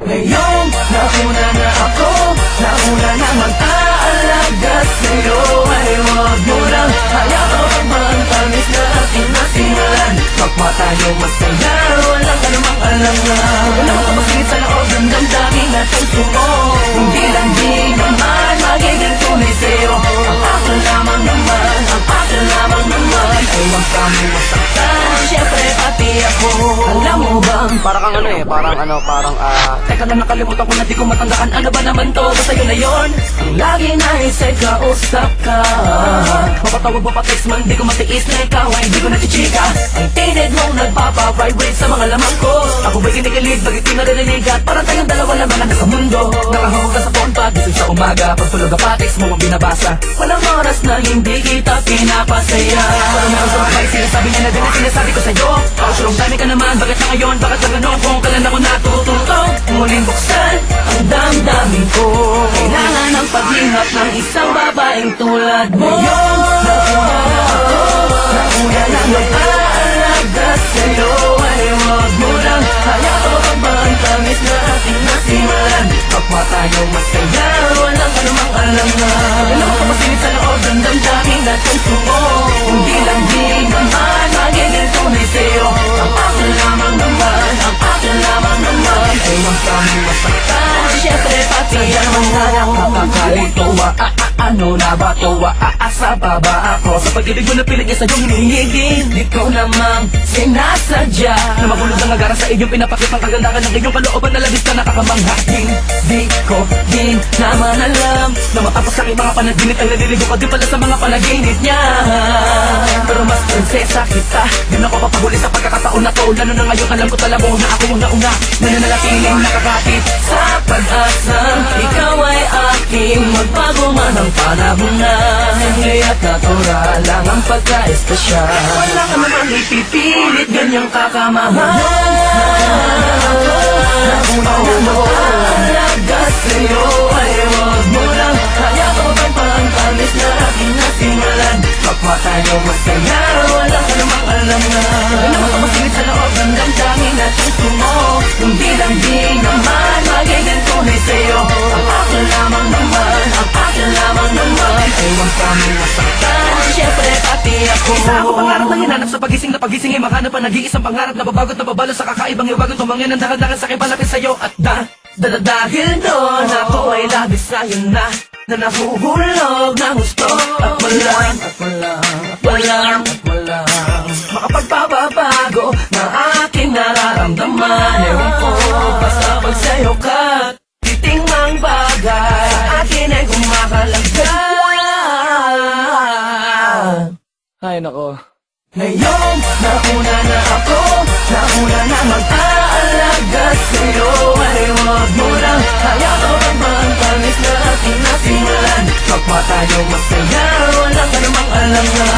Ngayon, nauna na ako, nauna na mag-aalaga sa'yo. Ay huwag mo lang hayaan ang tamis na ating nasimulan. Kapwa tayo masaya, walang anumang alangan. Wala kang masigit sa loob ng damdamin at puso. Hindi lang di naman magiging tunay sa'yo. Ang akin lamang naman, ang akin lamang naman. Ay huwag kami masaktan, syempre pati ako. Alam mo bang, Parang parang teka lang, nakalimutan ko na di ko matandaan. Ano ba naman to? Basta yun na yun. Ang lagi na isa'y kausap ka. Mapatawag mo pa text man, di ko matiis na ikaw ay di ko nachichika. Ang tinid mong nagpapa-vibrate sa mga laman ko. Ako ba'y kinikilig, bakit di naririnig? At parang tayong dalawa lang mga nasa mundo. Nakahawag ka sa phone pag gising sa umaga. Pag tulog ka pa, text mo ang binabasa. Walang oras na hindi kita pinapasaya. Parang meron sa mga sinasabi niya na din ang sinasabi ko sa'yo. Pausulong dami ka naman, bakit na ngayon? Bakit sa ganun kung kailan ako natututong? Muling buksan ang damdamin ko. Kailangan ng paghihap ng isang babaeng tulad mo. Ngayon, nauna na ako, nauna na mag-aalaga sa'yo. Ay huwag mo lang hayaan ang tamis na ating nasimulan. Kapwa tayo masaya, walang anumang alangan. Wala kang masilip sa loob ng damdamin at puso mo. Hindi lang di naman magiging tunay sa'yo. Ang akin lamang naman, ang akin lamang naman. Ay huwag kami masaktan, syempre pati ang mga nakakalito. Ano na ba to? Aasa pa ba ako? Sa pag-ibig mo na pilit niya sa'yo hinihigin. Ikaw namang sinasadya na mahulog ang agara sa iyong pinapakitang kagandahan ng iyong kalooban na labis na nakakamangha. Di ko din naman alam na matapos sa aking mga panaginip ay naliligo ka din pala sa mga panaginip niya. Pero mas prinsesa kita, di na ako papahuli sa pagkakataon na to. Lalo na ngayon alam ko talabo na ako una na nananatiling nakakapit sa pag-asang ikaw ay aking magbago man ang panahon na. Kaya't natural lang ang pagka-espesyal. Wala ka namang ipipilit, ganyang kakamahal. Nauna na mag-aalaga sa'yo. Ay huwag mo lang hayaan ang tamis na aking nasimulan. Kapwa tayo masaya, walang anumang alangan. Wala kang masigit sa loob ng damdamin at puso mo. Hindi lang di naman magiging tunay sa'yo. Ang akin lamang naman, ang akin lamang naman. Ay huwag kami masaktan, syempre pati ako. Isa ako pangarap na hinanap sa pagising na pagising ay makahanap pa nag-iisang pangarap na babagot na babalo sa kakaibang iwagan. Tumangin ang dahan-dahan sa aking palapit sa'yo. At dahil doon ako ay labis sa'yo na nahuhulog ng gusto. At walang makapagpapabago na aking nararamdaman. Ewan ko, basta pag sa'yo ka titingmang bagay akin ay kumakalaga. ay nako. Ngayon, nauna na ako, nauna na mag-aalaga sa'yo. Ay huwag mo lang hayaan ang tamis na ating nasimulan. Kapwa tayo masaya, walang anumang alangan.